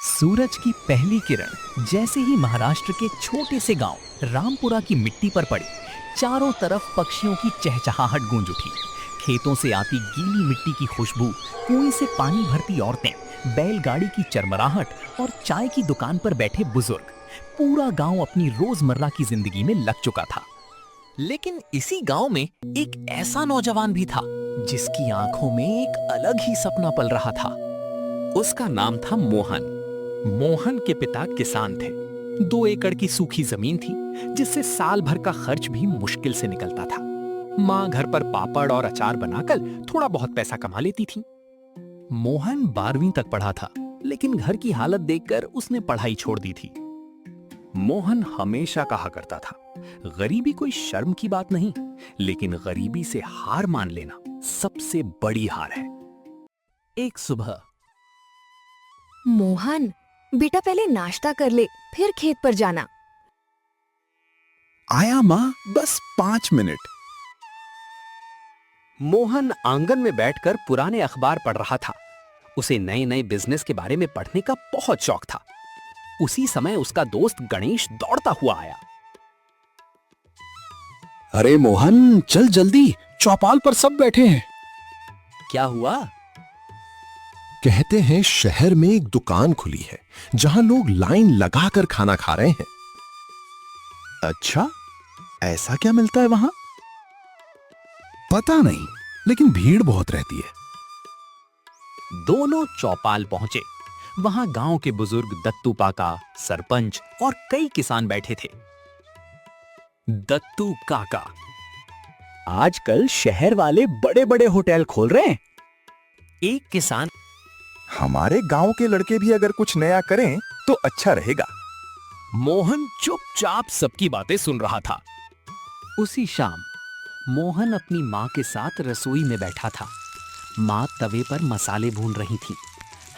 सूरज की पहली किरण जैसे ही महाराष्ट्र के छोटे से गांव रामपुरा की मिट्टी पर पड़ी, चारों तरफ पक्षियों की चहचहाहट गूंज उठी। खेतों से आती गीली मिट्टी की खुशबू, कुएं से पानी भरती औरतें, बैलगाड़ी की चरमराहट और चाय की दुकान पर बैठे बुजुर्ग, पूरा गांव अपनी रोजमर्रा की जिंदगी में लग चुका था। लेकिन इसी गांव में एक ऐसा नौजवान भी था जिसकी आंखों में एक अलग ही सपना पल रहा था। उसका नाम था मोहन। मोहन के पिता किसान थे। 2 एकड़ की सूखी जमीन थी जिससे साल भर का खर्च भी मुश्किल से निकलता था। माँ घर पर पापड़ और अचार बनाकर थोड़ा बहुत पैसा कमा लेती थी। मोहन 12वीं तक पढ़ा था, लेकिन घर की हालत देखकर उसने पढ़ाई छोड़ दी थी। मोहन हमेशा कहा करता था, गरीबी कोई शर्म की बात नहीं, लेकिन गरीबी से हार मान लेना सबसे बड़ी हार है। एक सुबह, मोहन, बेटा पहले नाश्ता कर ले, फिर खेत पर जाना। आया माँ, बस 5 मिनट। मोहन आंगन में बैठकर पुराने अखबार पढ़ रहा था। उसे नए नए बिजनेस के बारे में पढ़ने का बहुत शौक था। उसी समय उसका दोस्त गणेश दौड़ता हुआ आया। अरे मोहन, चल जल्दी, चौपाल पर सब बैठे हैं। क्या हुआ? कहते हैं शहर में एक दुकान खुली है जहां लोग लाइन लगाकर खाना खा रहे हैं। अच्छा, ऐसा क्या मिलता है वहां? पता नहीं, लेकिन भीड़ बहुत रहती है। दोनों चौपाल पहुंचे। वहां गांव के बुजुर्ग दत्तू पाका, सरपंच और कई किसान बैठे थे। दत्तू काका, आजकल शहर वाले बड़े बड़े होटल खोल रहे हैं। एक किसान, हमारे गांव के लड़के भी अगर कुछ नया करें तो अच्छा रहेगा। मोहन चुपचाप सबकी बातें सुन रहा था। उसी शाम मोहन अपनी माँ के साथ रसोई में बैठा था। माँ तवे पर मसाले भून रही थी।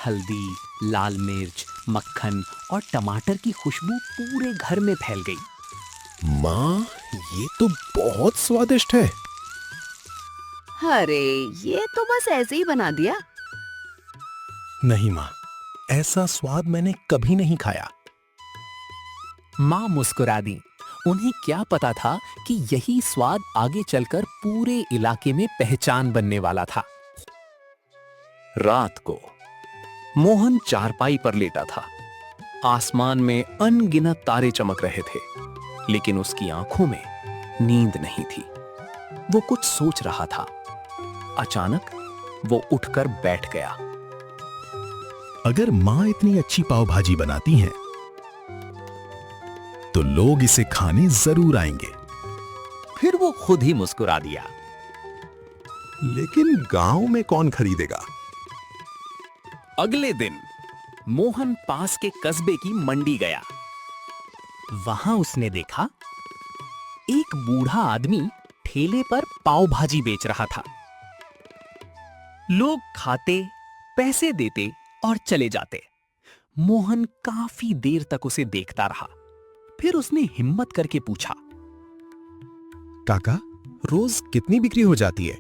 हल्दी, लाल मिर्च, मक्खन और टमाटर की खुशबू पूरे घर में फैल गई। माँ, ये तो बहुत स्वादिष्ट है। अरे, ये तो बस ऐसे ही बना दिया। नहीं माँ, ऐसा स्वाद मैंने कभी नहीं खाया। माँ मुस्कुरा दी। उन्हें क्या पता था कि यही स्वाद आगे चलकर पूरे इलाके में पहचान बनने वाला था। रात को मोहन चारपाई पर लेटा था। आसमान में अनगिनत तारे चमक रहे थे, लेकिन उसकी आंखों में नींद नहीं थी। वो कुछ सोच रहा था। अचानक वो उठकर बैठ गया। अगर माँ इतनी अच्छी पाव भाजी बनाती हैं, तो लोग इसे खाने जरूर आएंगे। फिर वो खुद ही मुस्कुरा दिया। लेकिन गांव में कौन खरीदेगा? अगले दिन मोहन पास के कस्बे की मंडी गया। वहां उसने देखा एक बूढ़ा आदमी ठेले पर पाव भाजी बेच रहा था। लोग खाते, पैसे देते और चले जाते। मोहन काफी देर तक उसे देखता रहा। फिर उसने हिम्मत करके पूछा, काका, रोज कितनी बिक्री हो जाती है?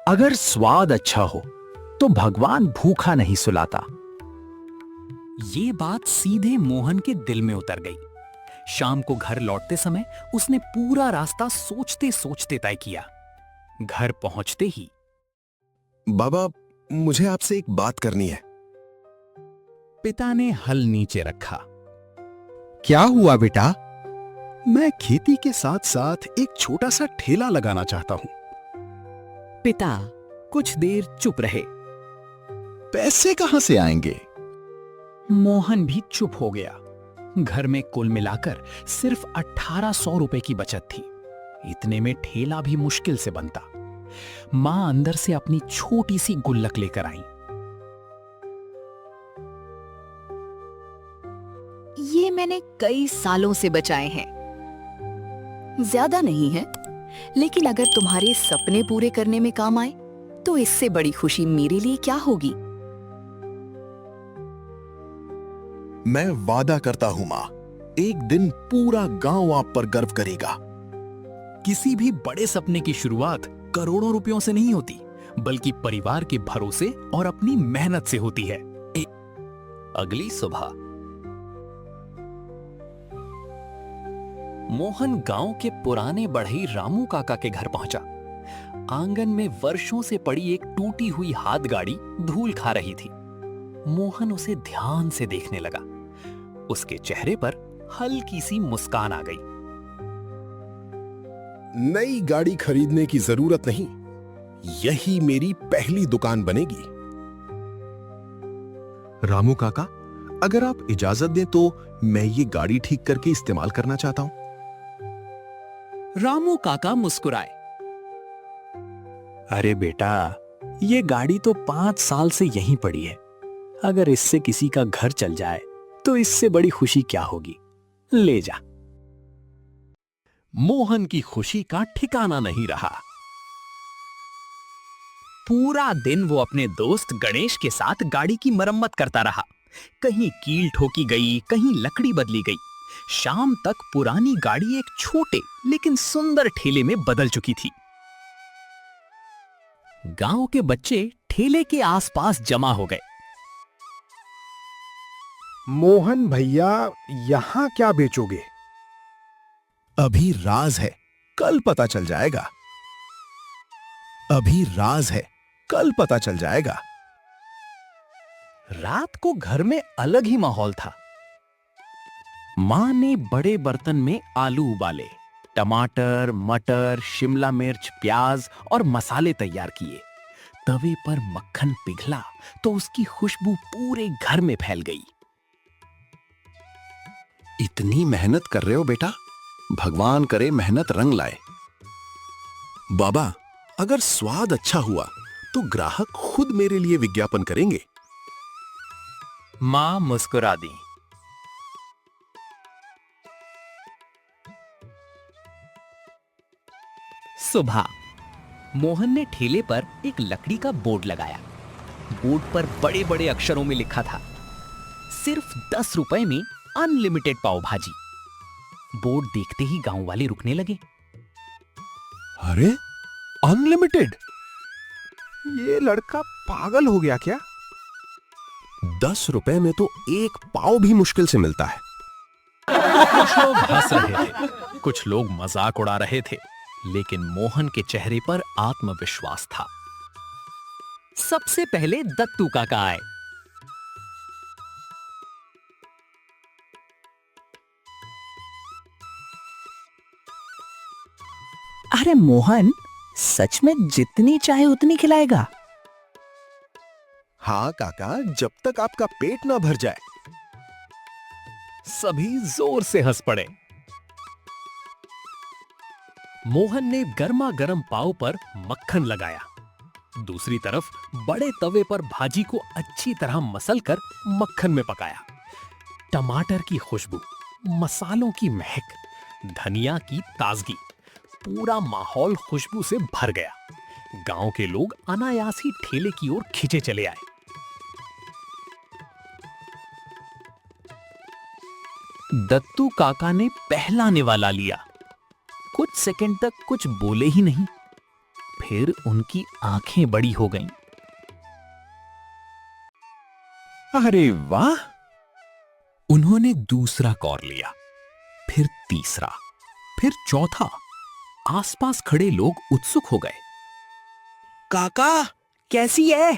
अगर स्वाद अच्छा हो तो भगवान भूखा नहीं सुलाता। ये बात सीधे मोहन के दिल में उतर गई। शाम को घर लौटते समय उसने पूरा रास्ता सोचते सोचते तय किया। घर पहुंचते ही, बाबा, मुझे आपसे एक बात करनी है। पिता ने हल नीचे रखा। क्या हुआ बेटा? मैं खेती के साथ साथ एक छोटा सा ठेला लगाना चाहता हूं। पिता कुछ देर चुप रहे। पैसे कहां से आएंगे? मोहन भी चुप हो गया। घर में कुल मिलाकर सिर्फ 1800 रुपए की बचत थी। इतने में ठेला भी मुश्किल से बनता। मां अंदर से अपनी छोटी सी गुल्लक लेकर आई। ये मैंने कई सालों से बचाए हैं। ज्यादा नहीं है, लेकिन अगर तुम्हारे सपने पूरे करने में काम आए तो इससे बड़ी खुशी मेरे लिए क्या होगी। मैं वादा करता हूं माँ, एक दिन पूरा गांव आप पर गर्व करेगा। किसी भी बड़े सपने की शुरुआत करोड़ों रुपयों से नहीं होती, बल्कि परिवार के भरोसे और अपनी मेहनत से होती है। अगली सुबह मोहन गांव के पुराने बढ़ई रामू काका के घर पहुंचा। आंगन में वर्षों से पड़ी एक टूटी हुई हाथ गाड़ी धूल खा रही थी। मोहन उसे ध्यान से देखने लगा। उसके चेहरे पर हल्की सी मुस्कान आ गई। नई गाड़ी खरीदने की जरूरत नहीं, यही मेरी पहली दुकान बनेगी। रामू काका, अगर आप इजाजत दें तो मैं ये गाड़ी ठीक करके इस्तेमाल करना चाहता हूं। रामू काका मुस्कुराए। अरे बेटा, ये गाड़ी तो 5 साल से यहीं पड़ी है। अगर इससे किसी का घर चल जाए तो इससे बड़ी खुशी क्या होगी। ले जा। मोहन की खुशी का ठिकाना नहीं रहा। पूरा दिन वो अपने दोस्त गणेश के साथ गाड़ी की मरम्मत करता रहा। कहीं कील ठोकी गई, कहीं लकड़ी बदली गई। शाम तक पुरानी गाड़ी एक छोटे लेकिन सुंदर ठेले में बदल चुकी थी। गांव के बच्चे ठेले के आसपास जमा हो गए। मोहन भैया, यहां क्या बेचोगे? अभी राज है, कल पता चल जाएगा। अभी राज है, कल पता चल जाएगा। रात को घर में अलग ही माहौल था। मां ने बड़े बर्तन में आलू उबाले, टमाटर, मटर, शिमला मिर्च, प्याज और मसाले तैयार किए। तवे पर मक्खन पिघला तो उसकी खुशबू पूरे घर में फैल गई। इतनी मेहनत कर रहे हो बेटा, भगवान करे मेहनत रंग लाए। बाबा, अगर स्वाद अच्छा हुआ तो ग्राहक खुद मेरे लिए विज्ञापन करेंगे। मां मुस्कुरा दी। सुबह मोहन ने ठेले पर एक लकड़ी का बोर्ड लगाया। बोर्ड पर बड़े बड़े अक्षरों में लिखा था, सिर्फ 10 रुपए में अनलिमिटेड पाव भाजी। बोर्ड देखते ही गांव वाले रुकने लगे। अरे, अनलिमिटेड! ये लड़का पागल हो गया क्या? 10 रुपए में तो एक पाव भी मुश्किल से मिलता है। कुछ लोग हंस रहे थे, कुछ लोग मजाक उड़ा रहे थे, लेकिन मोहन के चेहरे पर आत्मविश्वास था। सबसे पहले दत्तू काका आए। अरे मोहन, सच में जितनी चाहे उतनी खिलाएगा? हाँ काका, जब तक आपका पेट ना भर जाए। सभी जोर से हंस पड़े। मोहन ने गर्मा गर्म पाव पर मक्खन लगाया। दूसरी तरफ बड़े तवे पर भाजी को अच्छी तरह मसलकर मक्खन में पकाया। टमाटर की खुशबू, मसालों की महक, धनिया की ताजगी, पूरा माहौल खुशबू से भर गया। गांव के लोग अनायास ही ठेले की ओर खींचे चले आए। दत्तू काका ने पहला निवाला लिया। कुछ सेकंड तक कुछ बोले ही नहीं, फिर उनकी आंखें बड़ी हो गईं। अरे वाह! उन्होंने दूसरा कौर लिया, फिर तीसरा, फिर चौथा। आसपास खड़े लोग उत्सुक हो गए। काका, कैसी है?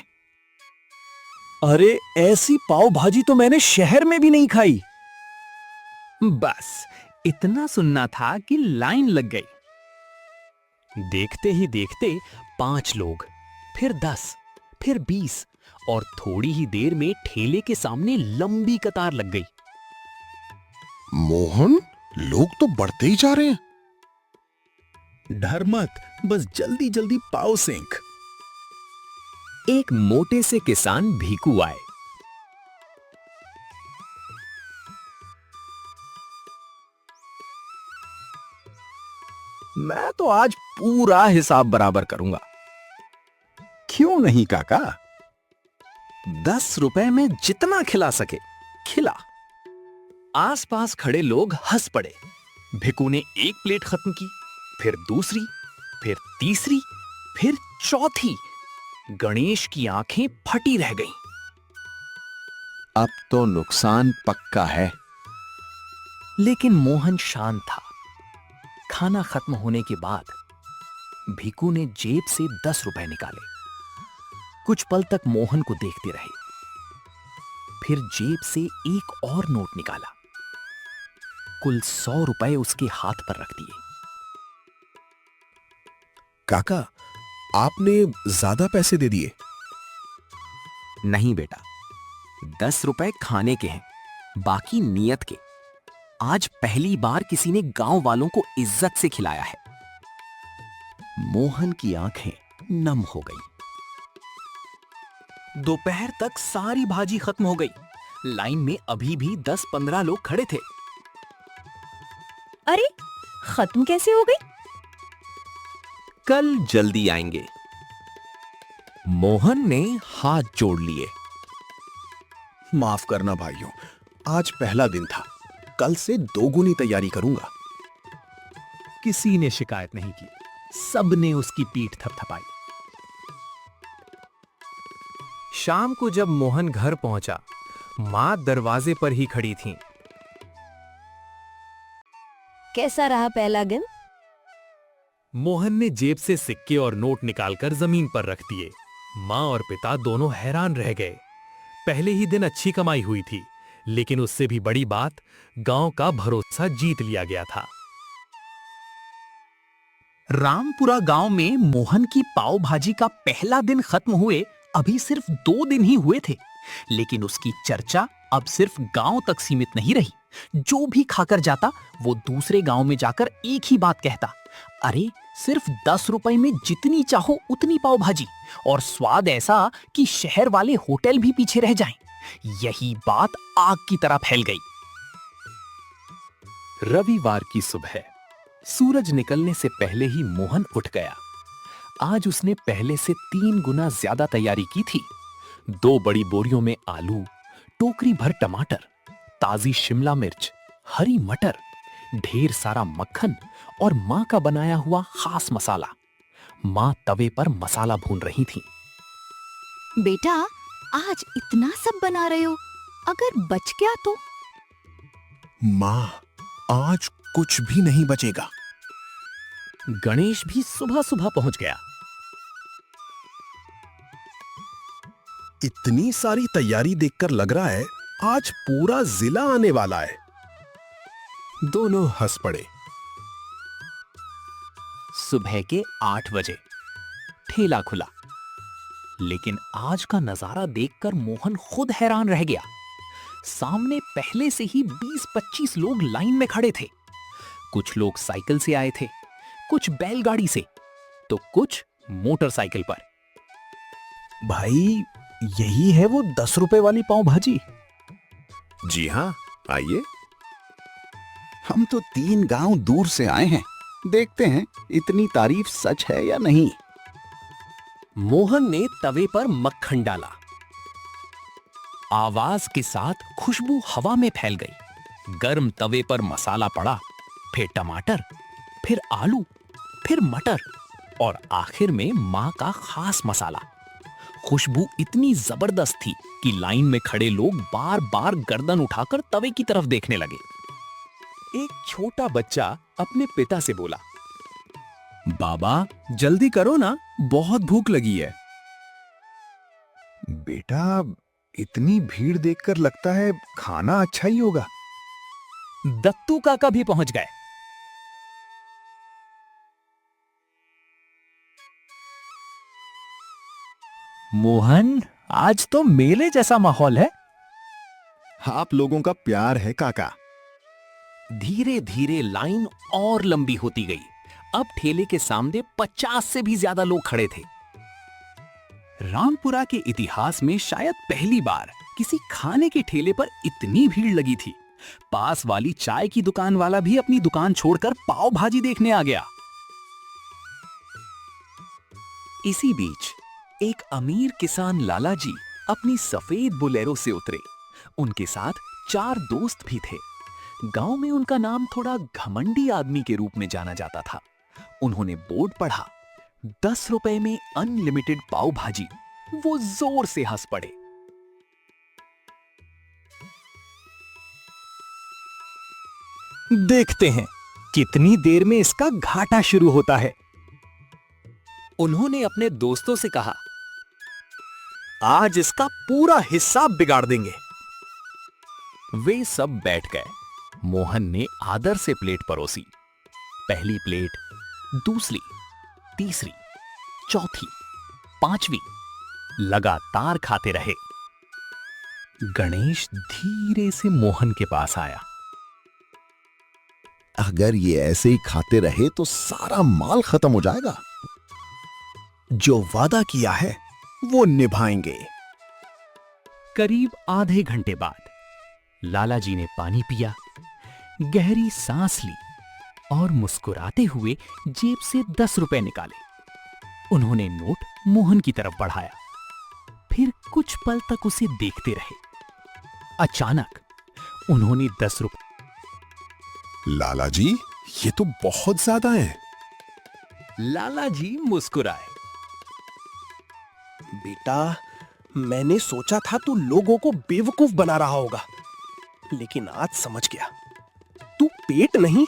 अरे, ऐसी पाव भाजी तो मैंने शहर में भी नहीं खाई। बस इतना सुनना था कि लाइन लग गई। देखते ही देखते 5 लोग, फिर 10, फिर 20 और थोड़ी ही देर में ठेले के सामने लंबी कतार लग गई। मोहन, लोग तो बढ़ते ही जा रहे हैं। डर मत, बस जल्दी जल्दी पाव सेंक। एक मोटे से किसान भीकू आए। मैं तो आज पूरा हिसाब बराबर करूंगा। क्यों नहीं काका? 10 रुपए में जितना खिला सके खिला। आसपास खड़े लोग हंस पड़े। भिकू ने एक प्लेट खत्म की, फिर दूसरी, फिर तीसरी, फिर चौथी। गणेश की आंखें फटी रह गईं। अब तो नुकसान पक्का है। लेकिन मोहन शांत था। खाना खत्म होने के बाद भिकू ने जेब से 10 रुपए निकाले। कुछ पल तक मोहन को देखते रहे। फिर जेब से एक और नोट निकाला। कुल 100 रुपए उसके हाथ पर रख दिए। काका, आपने ज्यादा पैसे दे दिए। नहीं बेटा, 10 रुपए खाने के हैं, बाकी नियत के। आज पहली बार किसी ने गांव वालों को इज्जत से खिलाया है। मोहन की आंखें नम हो गई। दोपहर तक सारी भाजी खत्म हो गई। लाइन में अभी भी 10-15 लोग खड़े थे। अरे, खत्म कैसे हो गई? कल जल्दी आएंगे। मोहन ने हाथ जोड़ लिए। माफ करना भाइयों, आज पहला दिन था, कल से दोगुनी तैयारी करूंगा। किसी ने शिकायत नहीं की। सबने उसकी पीठ थपथपाई। शाम को जब मोहन घर पहुंचा, मां दरवाजे पर ही खड़ी थीं। कैसा रहा पहला दिन? मोहन ने जेब से सिक्के और नोट निकालकर जमीन पर रख दिए। मां और पिता दोनों हैरान रह गए। पहले ही दिन अच्छी कमाई हुई थी, लेकिन उससे भी बड़ी बात, गांव का भरोसा जीत लिया गया था। रामपुरा गांव में मोहन की पाव भाजी का पहला दिन खत्म हुए अभी सिर्फ 2 दिन ही हुए थे, लेकिन उसकी चर्चा अब सिर्फ गांव तक सीमित नहीं रही। जो भी खाकर जाता वो दूसरे गांव में जाकर एक ही बात कहता, अरे सिर्फ 10 रुपए में जितनी चाहो उतनी पाव भाजी, और स्वाद ऐसा कि शहर वाले होटल भी पीछे रह जाएं। यही बात आग की तरह फैल गई। रविवार की सुबह सूरज निकलने से पहले ही मोहन उठ गया। आज उसने पहले से 3 गुना ज्यादा तैयारी की थी। 2 बड़ी बोरियों में आलू, टोकरी भर टमाटर, ताजी शिमला मिर्च, हरी मटर, ढेर सारा मक्खन और मां का बनाया हुआ खास मसाला। मां तवे पर मसाला भून रही थी। बेटा, आज इतना सब बना रहे हो, अगर बच गया तो? मां, आज कुछ भी नहीं बचेगा। गणेश भी सुबह सुबह पहुंच गया। इतनी सारी तैयारी देखकर लग रहा है आज पूरा जिला आने वाला है। दोनों हंस पड़े। सुबह के 8 बजे ठेला खुला, लेकिन आज का नजारा देखकर मोहन खुद हैरान रह गया। सामने पहले से ही 20-25 लोग लाइन में खड़े थे। कुछ लोग साइकिल से आए थे, कुछ बैलगाड़ी से, तो कुछ मोटरसाइकिल पर। भाई, यही है वो 10 रुपए वाली पाव भाजी? जी हां, आइए। हम तो 3 गांव दूर से आए हैं, देखते हैं इतनी तारीफ सच है या नहीं। मोहन ने तवे पर मक्खन डाला। आवाज के साथ खुशबू हवा में फैल गई। गर्म तवे पर मसाला पड़ा, फिर टमाटर, फिर आलू, फिर मटर और आखिर में मां का खास मसाला। खुशबू इतनी जबरदस्त थी कि लाइन में खड़े लोग बार बार गर्दन उठाकर तवे की तरफ देखने लगे। एक छोटा बच्चा अपने पिता से बोला, बाबा, जल्दी करो ना, बहुत भूख लगी है। बेटा, इतनी भीड़ देखकर लगता है खाना अच्छा ही होगा। दत्तू काका भी पहुंच गए। मोहन, आज तो मेले जैसा माहौल है। आप लोगों का प्यार है काका। धीरे धीरे लाइन और लंबी होती गई। अब ठेले के सामने 50 से भी ज्यादा लोग खड़े थे। रामपुरा के इतिहास में शायद पहली बार किसी खाने के ठेले पर इतनी भीड़ लगी थी। पास वाली चाय की दुकान वाला भी अपनी दुकान छोड़कर पाव भाजी देखने आ गया। इसी बीच एक अमीर किसान लाला जी अपनी सफेद बोलेरो से उतरे। उनके साथ 4 दोस्त भी थे। गांव में उनका नाम थोड़ा घमंडी आदमी के रूप में जाना जाता था। उन्होंने बोर्ड पढ़ा, 10 रुपए में अनलिमिटेड पाव भाजी। वो जोर से हंस पड़े। देखते हैं कितनी देर में इसका घाटा शुरू होता है। उन्होंने अपने दोस्तों से कहा, आज इसका पूरा हिसाब बिगाड़ देंगे। वे सब बैठ गए। मोहन ने आदर से प्लेट परोसी। पहली प्लेट, दूसरी, तीसरी, चौथी, पांचवी, लगातार खाते रहे। गणेश धीरे से मोहन के पास आया। अगर ये ऐसे ही खाते रहे तो सारा माल खत्म हो जाएगा। जो वादा किया है वो निभाएंगे। करीब आधे घंटे बाद लाला जी ने पानी पिया, गहरी सांस ली और मुस्कुराते हुए जेब से 10 रुपए निकाले। उन्होंने नोट मोहन की तरफ बढ़ाया, फिर कुछ पल तक उसे देखते रहे। अचानक उन्होंने 10 रुपए। लाला जी, ये तो बहुत ज्यादा है। लाला जी मुस्कुराए। बेटा, मैंने सोचा था तू लोगों को बेवकूफ बना रहा होगा, लेकिन आज समझ गया, तू पेट नहीं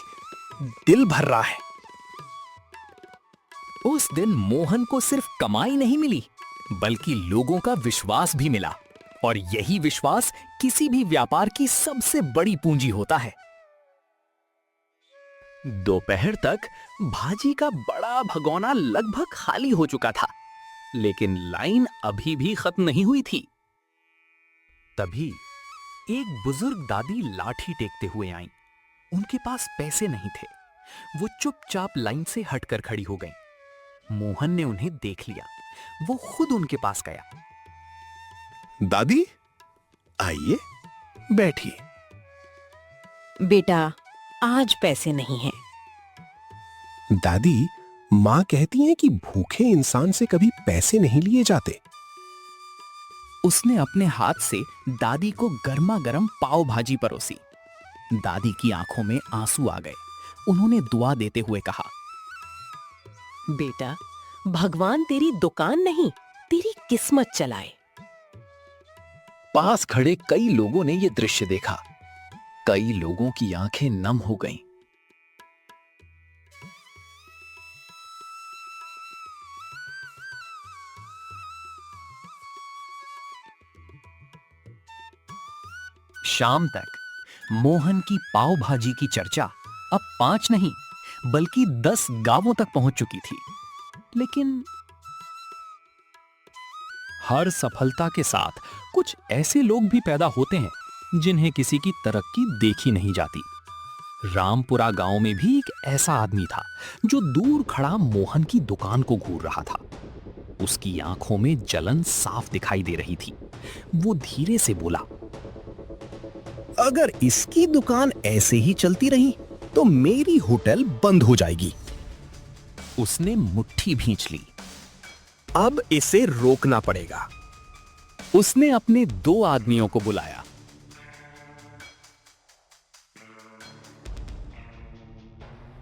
दिल भर रहा है। उस दिन मोहन को सिर्फ कमाई नहीं मिली, बल्कि लोगों का विश्वास भी मिला, और यही विश्वास किसी भी व्यापार की सबसे बड़ी पूंजी होता है। दोपहर तक भाजी का बड़ा भगोना लगभग खाली हो चुका था, लेकिन लाइन अभी भी खत्म नहीं हुई थी। तभी एक बुजुर्ग दादी लाठी टेकते हुए आईं। उनके पास पैसे नहीं थे। वो चुपचाप लाइन से हटकर खड़ी हो गईं। मोहन ने उन्हें देख लिया। वो खुद उनके पास गया। दादी, आइए, बैठिए। बेटा, आज पैसे नहीं हैं। दादी, माँ कहती है कि भूखे इंसान से कभी पैसे नहीं लिए जाते। उसने अपने हाथ से दादी को गर्मा गर्म पाव भाजी परोसी। दादी की आंखों में आंसू आ गए। उन्होंने दुआ देते हुए कहा, बेटा, भगवान तेरी दुकान नहीं, तेरी किस्मत चलाए। पास खड़े कई लोगों ने यह दृश्य देखा। कई लोगों की आंखें नम हो गईं। शाम तक मोहन की पाव भाजी की चर्चा अब 5 नहीं बल्कि 10 गांवों तक पहुंच चुकी थी। लेकिन हर सफलता के साथ कुछ ऐसे लोग भी पैदा होते हैं जिन्हें किसी की तरक्की देखी नहीं जाती। रामपुरा गांव में भी एक ऐसा आदमी था जो दूर खड़ा मोहन की दुकान को घूर रहा था। उसकी आंखों में जलन साफ दिखाई दे रही थी। वो धीरे से बोला, अगर इसकी दुकान ऐसे ही चलती रही तो मेरी होटल बंद हो जाएगी। उसने मुट्ठी भींच ली। अब इसे रोकना पड़ेगा। उसने अपने 2 आदमियों को बुलाया।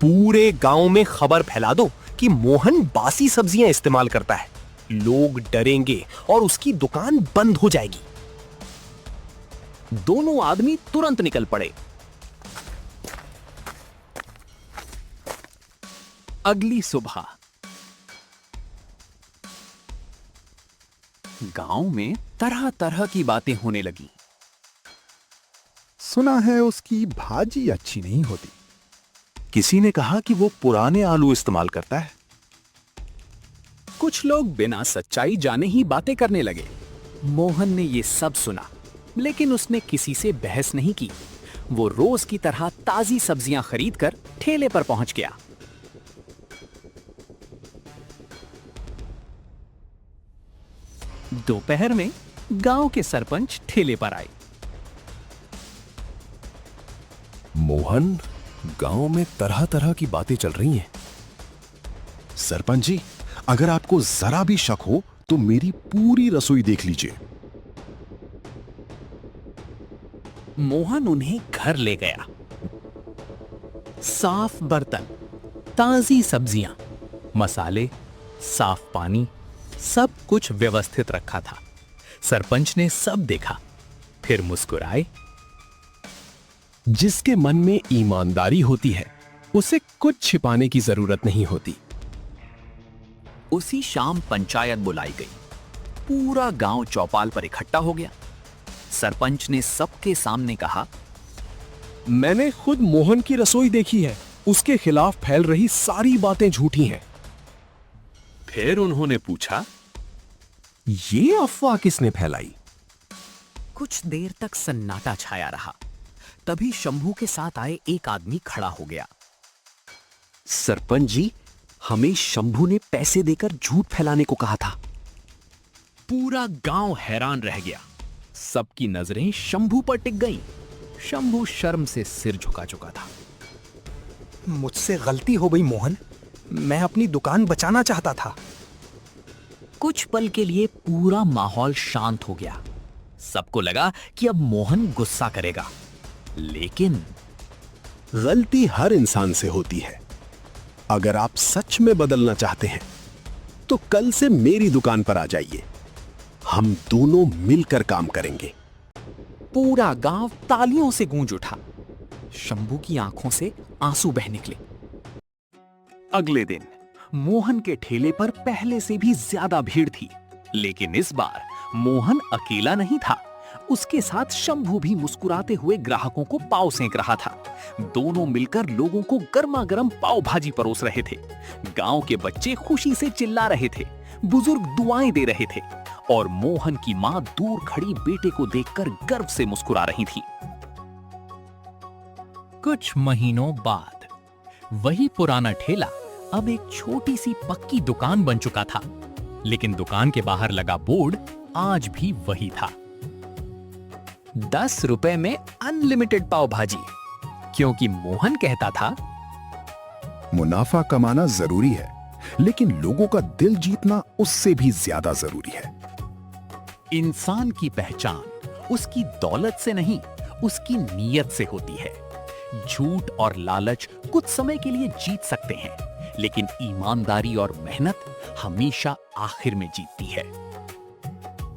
पूरे गांव में खबर फैला दो कि मोहन बासी सब्जियां इस्तेमाल करता है। लोग डरेंगे और उसकी दुकान बंद हो जाएगी। दोनों आदमी तुरंत निकल पड़े। अगली सुबह गांव में तरह तरह की बातें होने लगी। सुना है उसकी भाजी अच्छी नहीं होती। किसी ने कहा कि वो पुराने आलू इस्तेमाल करता है। कुछ लोग बिना सच्चाई जाने ही बातें करने लगे। मोहन ने यह सब सुना, लेकिन उसने किसी से बहस नहीं की। वो रोज की तरह ताजी सब्जियां खरीदकर ठेले पर पहुंच गया। दोपहर में गांव के सरपंच ठेले पर आए। मोहन, गांव में तरह तरह की बातें चल रही हैं। सरपंच जी, अगर आपको जरा भी शक हो तो मेरी पूरी रसोई देख लीजिए। मोहन उन्हें घर ले गया। साफ बर्तन, ताजी सब्जियां, मसाले, साफ पानी, सब कुछ व्यवस्थित रखा था। सरपंच ने सब देखा, फिर मुस्कुराए। जिसके मन में ईमानदारी होती है उसे कुछ छिपाने की जरूरत नहीं होती। उसी शाम पंचायत बुलाई गई। पूरा गांव चौपाल पर इकट्ठा हो गया। सरपंच ने सबके सामने कहा, मैंने खुद मोहन की रसोई देखी है। उसके खिलाफ फैल रही सारी बातें झूठी हैं। फिर उन्होंने पूछा, ये अफवाह किसने फैलाई? कुछ देर तक सन्नाटा छाया रहा। तभी शंभू के साथ आए एक आदमी खड़ा हो गया। सरपंच जी, हमें शंभू ने पैसे देकर झूठ फैलाने को कहा था। पूरा गांव हैरान रह गया। सबकी नजरें शंभू पर टिक गईं। शंभू शर्म से सिर झुका चुका था। मुझसे गलती हो गई मोहन, मैं अपनी दुकान बचाना चाहता था। कुछ पल के लिए पूरा माहौल शांत हो गया। सबको लगा कि अब मोहन गुस्सा करेगा, लेकिन गलती हर इंसान से होती है। अगर आप सच में बदलना चाहते हैं तो कल से मेरी दुकान पर आ जाइए। हम दोनों मिलकर काम करेंगे। पूरा गांव तालियों से गूंज उठा। शंभू की आंखों से आंसू बह निकले। अगले दिन मोहन के ठेले पर पहले से भी ज्यादा भीड़ थी, लेकिन इस बार मोहन अकेला नहीं था। उसके साथ शंभू भी मुस्कुराते हुए ग्राहकों को पाव सेंक रहा था। दोनों मिलकर लोगों को गर्मा गर्म पाव भाजी परोस रहे थे। गांव के बच्चे खुशी से चिल्ला रहे थे, बुजुर्ग दुआएं दे रहे थे और मोहन की मां दूर खड़ी बेटे को देखकर गर्व से मुस्कुरा रही थी। कुछ महीनों बाद वही पुराना ठेला अब एक छोटी सी पक्की दुकान बन चुका था, लेकिन दुकान के बाहर लगा बोर्ड आज भी वही था। 10 रुपए में अनलिमिटेड पाव भाजी, क्योंकि मोहन कहता था, मुनाफा कमाना जरूरी है, लेकिन लोगों का दिल जीतना उससे भी ज्यादा जरूरी है। इंसान की पहचान उसकी दौलत से नहीं, उसकी नीयत से होती है। झूठ और लालच कुछ समय के लिए जीत सकते हैं, लेकिन ईमानदारी और मेहनत हमेशा आखिर में जीतती है।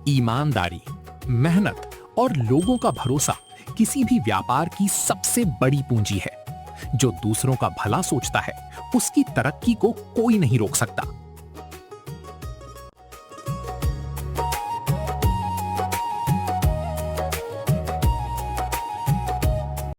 ईमानदारी, मेहनत और लोगों का भरोसा किसी भी व्यापार की सबसे बड़ी पूंजी है। जो दूसरों का भला सोचता है, उसकी तरक्की को कोई नहीं रोक सकता।